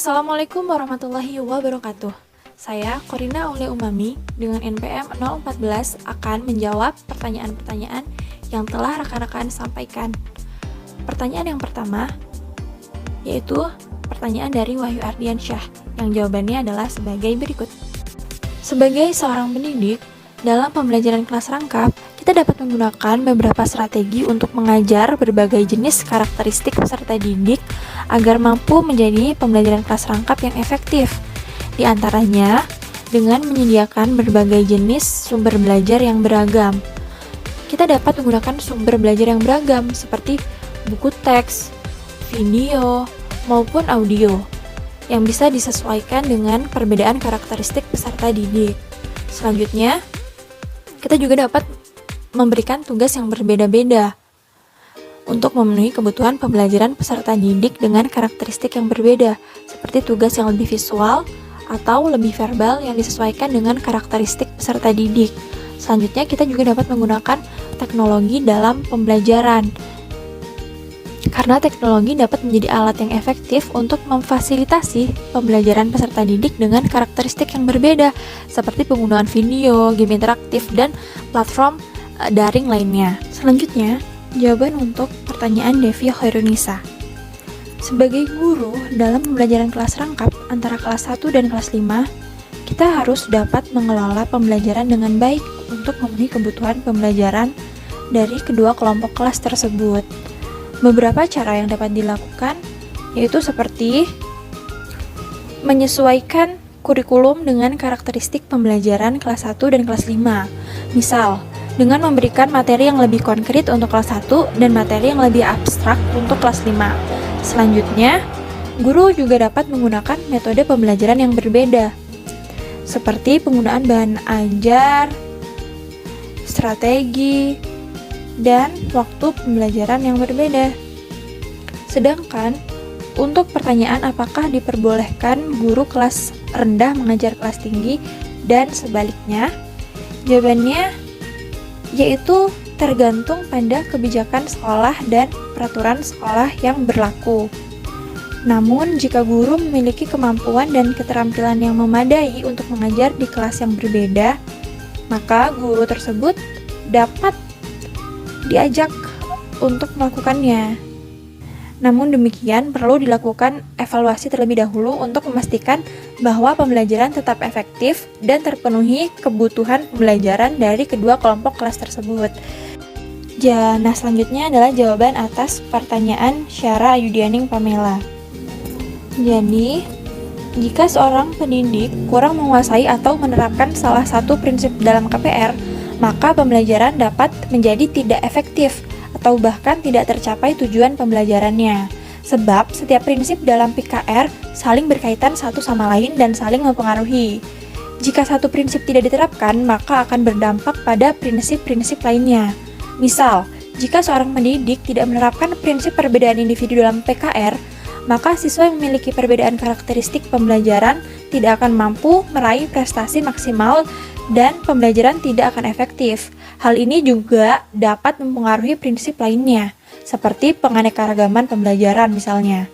Assalamualaikum warahmatullahi wabarakatuh. Saya Korina Aulia Umami dengan NPM 014 akan menjawab pertanyaan-pertanyaan yang telah rekan-rekan sampaikan. Pertanyaan yang pertama yaitu pertanyaan dari Wahyu Ardiansyah yang jawabannya adalah sebagai berikut. Sebagai seorang pendidik, dalam pembelajaran kelas rangkap, kita dapat menggunakan beberapa strategi untuk mengajar berbagai jenis karakteristik peserta didik agar mampu menjadi pembelajaran kelas rangkap yang efektif. Di antaranya, dengan menyediakan berbagai jenis sumber belajar yang beragam. Kita dapat menggunakan sumber belajar yang beragam seperti buku teks, video, maupun audio yang bisa disesuaikan dengan perbedaan karakteristik peserta didik. Selanjutnya, kita juga dapat memberikan tugas yang berbeda-beda untuk memenuhi kebutuhan pembelajaran peserta didik dengan karakteristik yang berbeda, seperti tugas yang lebih visual atau lebih verbal yang disesuaikan dengan karakteristik peserta didik. Selanjutnya, kita juga dapat menggunakan teknologi dalam pembelajaran, karena teknologi dapat menjadi alat yang efektif untuk memfasilitasi pembelajaran peserta didik dengan karakteristik yang berbeda, seperti penggunaan video, game interaktif, dan platform daring lainnya. Selanjutnya, jawaban untuk pertanyaan Devi Khairunisa. Sebagai guru dalam pembelajaran kelas rangkap antara kelas 1 dan kelas 5, kita harus dapat mengelola pembelajaran dengan baik untuk memenuhi kebutuhan pembelajaran dari kedua kelompok kelas tersebut. Beberapa cara yang dapat dilakukan yaitu seperti menyesuaikan kurikulum dengan karakteristik pembelajaran kelas 1 dan kelas 5. Misal, dengan memberikan materi yang lebih konkret untuk kelas 1 dan materi yang lebih abstrak untuk kelas 5. Selanjutnya, guru juga dapat menggunakan metode pembelajaran yang berbeda, seperti penggunaan bahan ajar, strategi, dan waktu pembelajaran yang berbeda. Sedangkan, untuk pertanyaan apakah diperbolehkan guru kelas rendah mengajar kelas tinggi dan sebaliknya, jawabannya yaitu tergantung pada kebijakan sekolah dan peraturan sekolah yang berlaku. Namun, jika guru memiliki kemampuan dan keterampilan yang memadai untuk mengajar di kelas yang berbeda, maka guru tersebut dapat diajak untuk melakukannya. Namun demikian, perlu dilakukan evaluasi terlebih dahulu untuk memastikan bahwa pembelajaran tetap efektif dan terpenuhi kebutuhan pembelajaran dari kedua kelompok kelas tersebut. Nah, selanjutnya adalah jawaban atas pertanyaan Syara Ayudianing Pamela. Jadi, jika seorang pendidik kurang menguasai atau menerapkan salah satu prinsip dalam KPR, maka pembelajaran dapat menjadi tidak efektif atau bahkan tidak tercapai tujuan pembelajarannya. Sebab setiap prinsip dalam PKR saling berkaitan satu sama lain dan saling mempengaruhi. Jika satu prinsip tidak diterapkan, maka akan berdampak pada prinsip-prinsip lainnya. Misal, jika seorang pendidik tidak menerapkan prinsip perbedaan individu dalam PKR, maka siswa yang memiliki perbedaan karakteristik pembelajaran tidak akan mampu meraih prestasi maksimal dan pembelajaran tidak akan efektif. Hal ini juga dapat mempengaruhi prinsip lainnya, seperti penganekaragaman pembelajaran misalnya.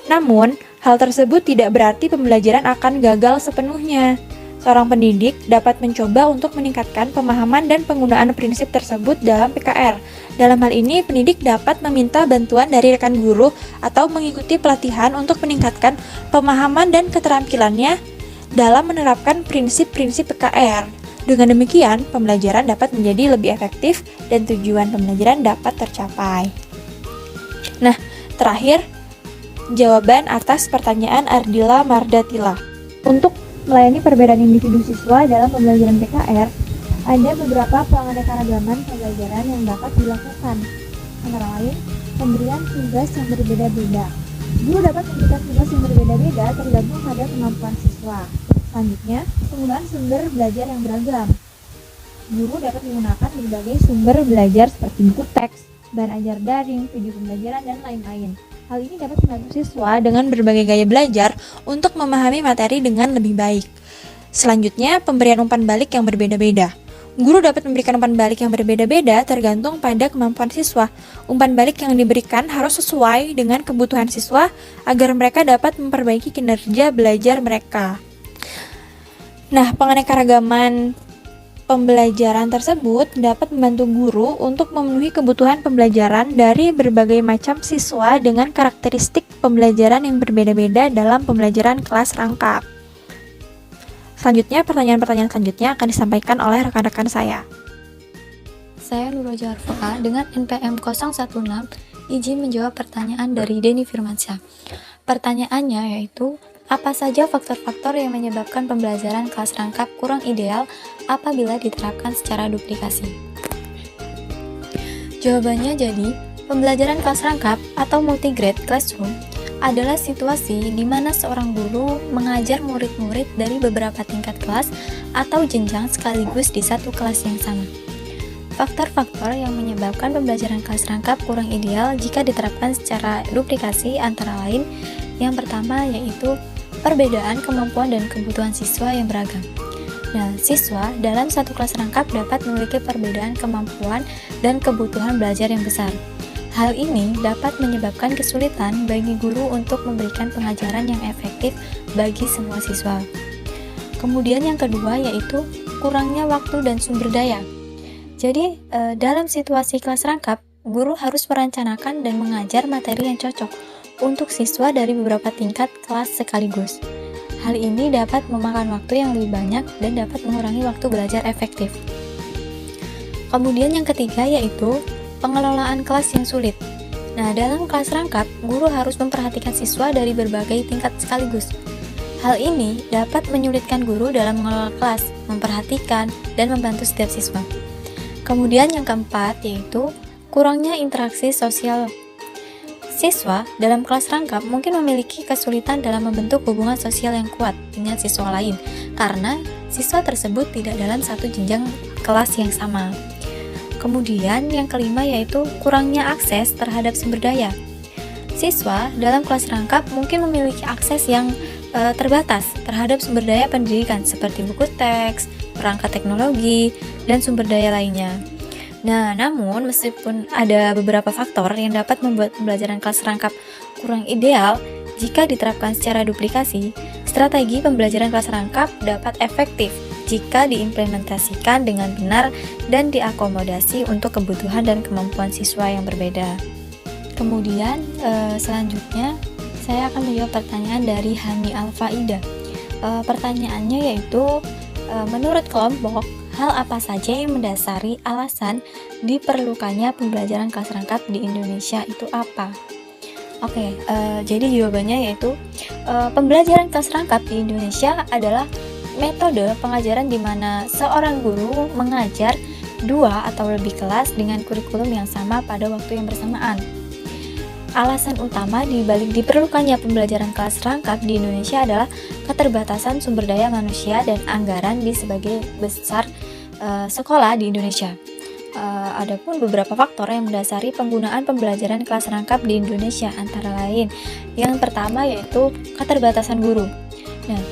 Namun, hal tersebut tidak berarti pembelajaran akan gagal sepenuhnya. Seorang pendidik dapat mencoba untuk meningkatkan pemahaman dan penggunaan prinsip tersebut dalam PKR. Dalam hal ini, pendidik dapat meminta bantuan dari rekan guru atau mengikuti pelatihan untuk meningkatkan pemahaman dan keterampilannya dalam menerapkan prinsip-prinsip PKR. Dengan demikian, pembelajaran dapat menjadi lebih efektif dan tujuan pembelajaran dapat tercapai. Nah, terakhir, jawaban atas pertanyaan Ardila Mardatila. Untuk melayani perbedaan individu siswa dalam pembelajaran PKR, ada beberapa penganekaragaman pembelajaran yang dapat dilakukan. Antara lain, pemberian tugas yang berbeda-beda. Guru dapat memberikan tugas yang berbeda-beda tergantung pada kemampuan siswa. Selanjutnya, penggunaan sumber belajar yang beragam. Guru dapat menggunakan berbagai sumber belajar seperti buku teks, bahan ajar daring, video pembelajaran, dan lain-lain. Hal ini dapat membantu siswa dengan berbagai gaya belajar untuk memahami materi dengan lebih baik. Selanjutnya, pemberian umpan balik yang berbeda-beda. Guru dapat memberikan umpan balik yang berbeda-beda tergantung pada kemampuan siswa. Umpan balik yang diberikan harus sesuai dengan kebutuhan siswa agar mereka dapat memperbaiki kinerja belajar mereka. Nah, penganekaragaman pembelajaran tersebut dapat membantu guru untuk memenuhi kebutuhan pembelajaran dari berbagai macam siswa dengan karakteristik pembelajaran yang berbeda-beda dalam pembelajaran kelas rangkap. Selanjutnya, pertanyaan-pertanyaan selanjutnya akan disampaikan oleh rekan-rekan saya. Saya Nurroja Arfa dengan NPM 016 izin menjawab pertanyaan dari Denny Firmansyah. Pertanyaannya yaitu, apa saja faktor-faktor yang menyebabkan pembelajaran kelas rangkap kurang ideal apabila diterapkan secara duplikasi? Jawabannya jadi, pembelajaran kelas rangkap atau multigrade classroom adalah situasi di mana seorang guru mengajar murid-murid dari beberapa tingkat kelas atau jenjang sekaligus di satu kelas yang sama. Faktor-faktor yang menyebabkan pembelajaran kelas rangkap kurang ideal jika diterapkan secara duplikasi antara lain, yang pertama yaitu perbedaan kemampuan dan kebutuhan siswa yang beragam. Nah, siswa dalam satu kelas rangkap dapat memiliki perbedaan kemampuan dan kebutuhan belajar yang besar. Hal ini dapat menyebabkan kesulitan bagi guru untuk memberikan pengajaran yang efektif bagi semua siswa. Kemudian yang kedua yaitu kurangnya waktu dan sumber daya. Jadi, dalam situasi kelas rangkap, guru harus merencanakan dan mengajar materi yang cocok untuk siswa dari beberapa tingkat kelas sekaligus. Hal ini dapat memakan waktu yang lebih banyak dan dapat mengurangi waktu belajar efektif. Kemudian yang ketiga yaitu pengelolaan kelas yang sulit. Nah, dalam kelas rangkap, guru harus memperhatikan siswa dari berbagai tingkat sekaligus. Hal ini dapat menyulitkan guru dalam mengelola kelas, memperhatikan, dan membantu setiap siswa. Kemudian yang keempat yaitu kurangnya interaksi sosial. Siswa dalam kelas rangkap mungkin memiliki kesulitan dalam membentuk hubungan sosial yang kuat dengan siswa lain karena siswa tersebut tidak dalam satu jenjang kelas yang sama. Kemudian yang kelima yaitu kurangnya akses terhadap sumber daya. Siswa dalam kelas rangkap mungkin memiliki akses yang terbatas terhadap sumber daya pendidikan seperti buku teks, perangkat teknologi, dan sumber daya lainnya. Nah, namun meskipun ada beberapa faktor yang dapat membuat pembelajaran kelas rangkap kurang ideal jika diterapkan secara duplikasi, strategi pembelajaran kelas rangkap dapat efektif jika diimplementasikan dengan benar dan diakomodasi untuk kebutuhan dan kemampuan siswa yang berbeda. Kemudian selanjutnya saya akan menjawab pertanyaan dari Hani Alfaida. Pertanyaannya yaitu, menurut kelompok, hal apa saja yang mendasari alasan diperlukannya pembelajaran kelas rangkap di Indonesia itu apa? Oke, jadi jawabannya yaitu pembelajaran kelas rangkap di Indonesia adalah metode pengajaran di mana seorang guru mengajar 2 atau lebih kelas dengan kurikulum yang sama pada waktu yang bersamaan. Alasan utama di balik diperlukannya pembelajaran kelas rangkap di Indonesia adalah keterbatasan sumber daya manusia dan anggaran di sebagai besar sekolah di Indonesia. Adapun beberapa faktor yang mendasari penggunaan pembelajaran kelas rangkap di Indonesia antara lain, yang pertama yaitu keterbatasan guru. Nah,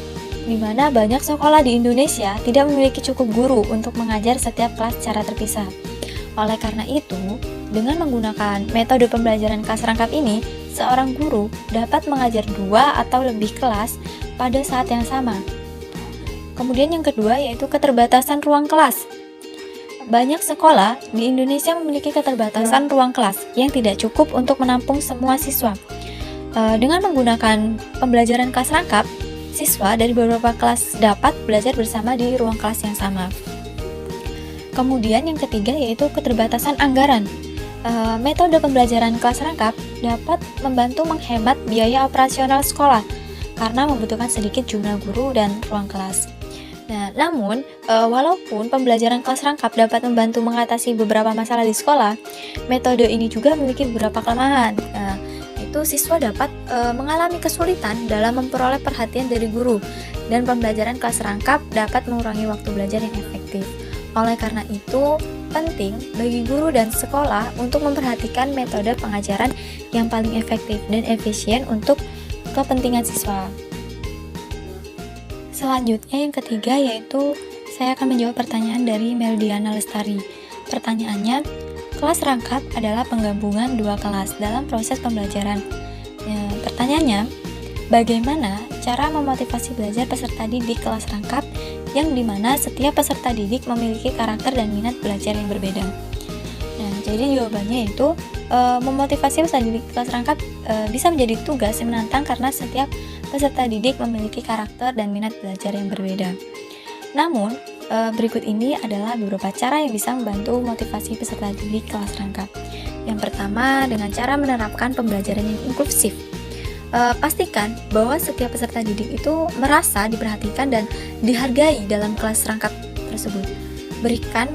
di mana banyak sekolah di Indonesia tidak memiliki cukup guru untuk mengajar setiap kelas secara terpisah. Oleh karena itu, dengan menggunakan metode pembelajaran kelas rangkap ini, seorang guru dapat mengajar 2 atau lebih kelas pada saat yang sama. Kemudian yang kedua yaitu keterbatasan ruang kelas. Banyak sekolah di Indonesia memiliki keterbatasan ruang kelas yang tidak cukup untuk menampung semua siswa. Dengan menggunakan pembelajaran kelas rangkap, siswa dari beberapa kelas dapat belajar bersama di ruang kelas yang sama. Kemudian yang ketiga yaitu keterbatasan anggaran. Metode pembelajaran kelas rangkap dapat membantu menghemat biaya operasional sekolah karena membutuhkan sedikit jumlah guru dan ruang kelas. Nah, namun walaupun pembelajaran kelas rangkap dapat membantu mengatasi beberapa masalah di sekolah, metode ini juga memiliki beberapa kelemahan. Itu siswa dapat mengalami kesulitan dalam memperoleh perhatian dari guru, dan pembelajaran kelas rangkap dapat mengurangi waktu belajar yang efektif. Oleh karena itu, penting bagi guru dan sekolah untuk memperhatikan metode pengajaran yang paling efektif dan efisien untuk kepentingan siswa. Selanjutnya yang ketiga yaitu saya akan menjawab pertanyaan dari Meldiana Lestari. Pertanyaannya, kelas rangkap adalah penggabungan dua kelas dalam proses pembelajaran. Pertanyaannya, bagaimana cara memotivasi belajar peserta didik kelas rangkap yang dimana setiap peserta didik memiliki karakter dan minat belajar yang berbeda? Nah, jadi jawabannya itu memotivasi peserta didik kelas rangkap bisa menjadi tugas yang menantang karena setiap peserta didik memiliki karakter dan minat belajar yang berbeda. Namun, berikut ini adalah beberapa cara yang bisa membantu motivasi peserta didik kelas rangkap. Yang pertama, dengan cara menerapkan pembelajaran yang inklusif. Pastikan bahwa setiap peserta didik itu merasa diperhatikan dan dihargai dalam kelas rangkap tersebut. Berikan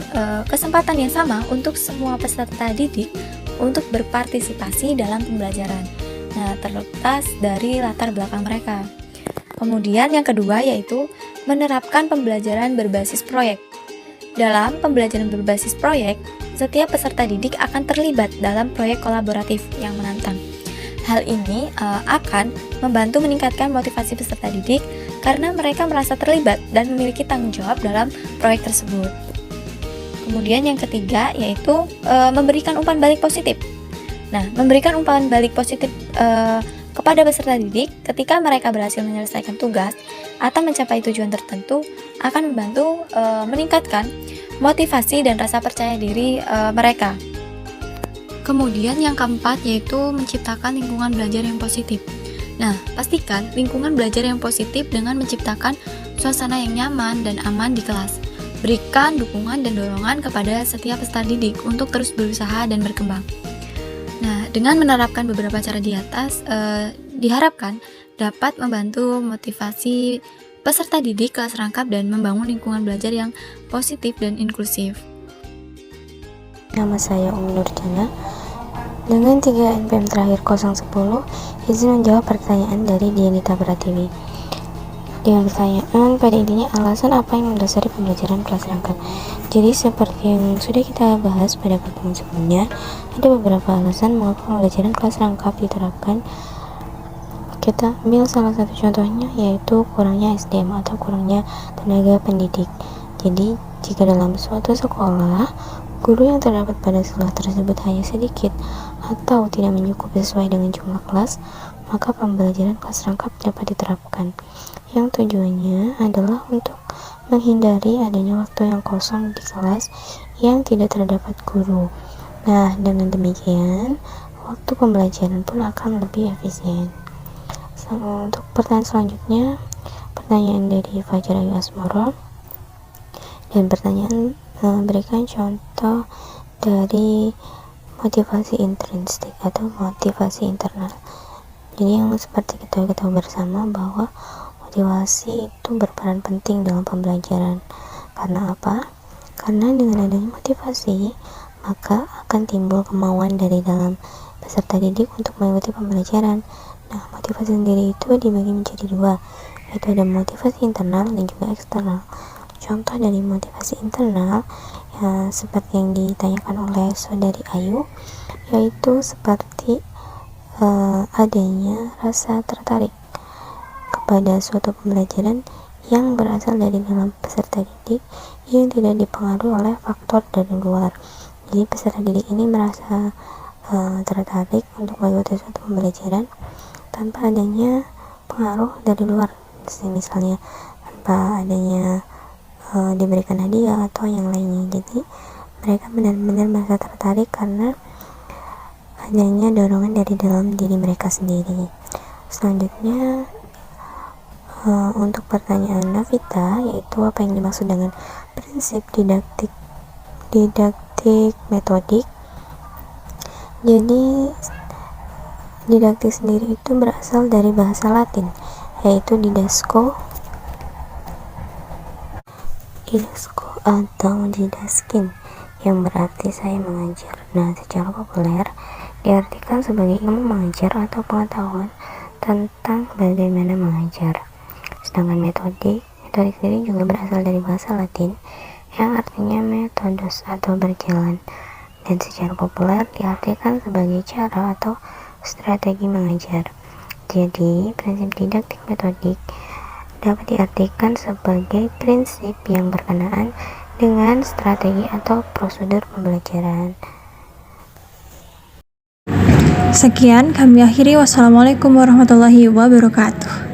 kesempatan yang sama untuk semua peserta didik untuk berpartisipasi dalam pembelajaran. Nah, terlepas dari latar belakang mereka. Kemudian yang kedua yaitu menerapkan pembelajaran berbasis proyek. Dalam pembelajaran berbasis proyek, setiap peserta didik akan terlibat dalam proyek kolaboratif yang menantang. Hal ini akan membantu meningkatkan motivasi peserta didik karena mereka merasa terlibat dan memiliki tanggung jawab dalam proyek tersebut. Kemudian yang ketiga yaitu memberikan umpan balik positif. Nah, memberikan umpan balik positif kepada peserta didik ketika mereka berhasil menyelesaikan tugas atau mencapai tujuan tertentu akan membantu meningkatkan motivasi dan rasa percaya diri mereka. Kemudian yang keempat yaitu menciptakan lingkungan belajar yang positif. Nah, pastikan lingkungan belajar yang positif dengan menciptakan suasana yang nyaman dan aman di kelas. Berikan dukungan dan dorongan kepada setiap peserta didik untuk terus berusaha dan berkembang. Nah, dengan menerapkan beberapa cara di atas, diharapkan dapat membantu motivasi peserta didik kelas rangkap dan membangun lingkungan belajar yang positif dan inklusif. Nama saya Umi Nurjana. Dengan 3 NPM terakhir 010, izin menjawab pertanyaan dari Dianita Pratiwi. Dengan pertanyaan, pada intinya alasan apa yang mendasari pembelajaran kelas rangkap. Jadi seperti yang sudah kita bahas pada pertemuan sebelumnya, ada beberapa alasan mengapa pembelajaran kelas rangkap diterapkan. Kita ambil salah satu contohnya yaitu kurangnya SDM atau kurangnya tenaga pendidik. Jadi jika dalam suatu sekolah guru yang terdapat pada sekolah tersebut hanya sedikit atau tidak mencukupi sesuai dengan jumlah kelas, maka pembelajaran kelas rangkap dapat diterapkan. Yang tujuannya adalah untuk menghindari adanya waktu yang kosong di kelas yang tidak terdapat guru. Nah, dengan demikian, waktu pembelajaran pun akan lebih efisien. Untuk pertanyaan selanjutnya, pertanyaan dari Fajar Ayu Asmoro. Dan pertanyaan berikan contoh dari motivasi intrinsik atau motivasi internal. Jadi yang seperti kita ketahui bersama bahwa motivasi itu berperan penting dalam pembelajaran. Karena apa? Karena dengan adanya motivasi, maka akan timbul kemauan dari dalam peserta didik untuk mengikuti pembelajaran. Nah, motivasi sendiri itu dibagi menjadi dua, yaitu ada motivasi internal dan juga eksternal. Contoh dari motivasi internal ya, seperti yang ditanyakan oleh saudari Ayu, yaitu seperti adanya rasa tertarik kepada suatu pembelajaran yang berasal dari dalam peserta didik yang tidak dipengaruhi oleh faktor dari luar. Jadi peserta didik ini merasa tertarik untuk mengikuti suatu pembelajaran tanpa adanya pengaruh dari luar, misalnya tanpa adanya diberikan hadiah atau yang lainnya. Jadi mereka benar-benar merasa tertarik karena adanya dorongan dari dalam diri mereka sendiri. Selanjutnya untuk pertanyaan Navita, yaitu apa yang dimaksud dengan prinsip didaktik metodik. Jadi didaktik sendiri itu berasal dari bahasa Latin, yaitu didasco atau didaskin, yang berarti saya mengajar. Nah, secara populer diartikan sebagai ilmu mengajar atau pengetahuan tentang bagaimana mengajar. Sedangkan metode sendiri juga berasal dari bahasa Latin yang artinya metodus atau berjalan, dan secara populer diartikan sebagai cara atau strategi mengajar. Jadi prinsip didaktik metodik dapat diartikan sebagai prinsip yang berkenaan dengan strategi atau prosedur pembelajaran. Sekian kami akhiri. Wassalamualaikum warahmatullahi wabarakatuh.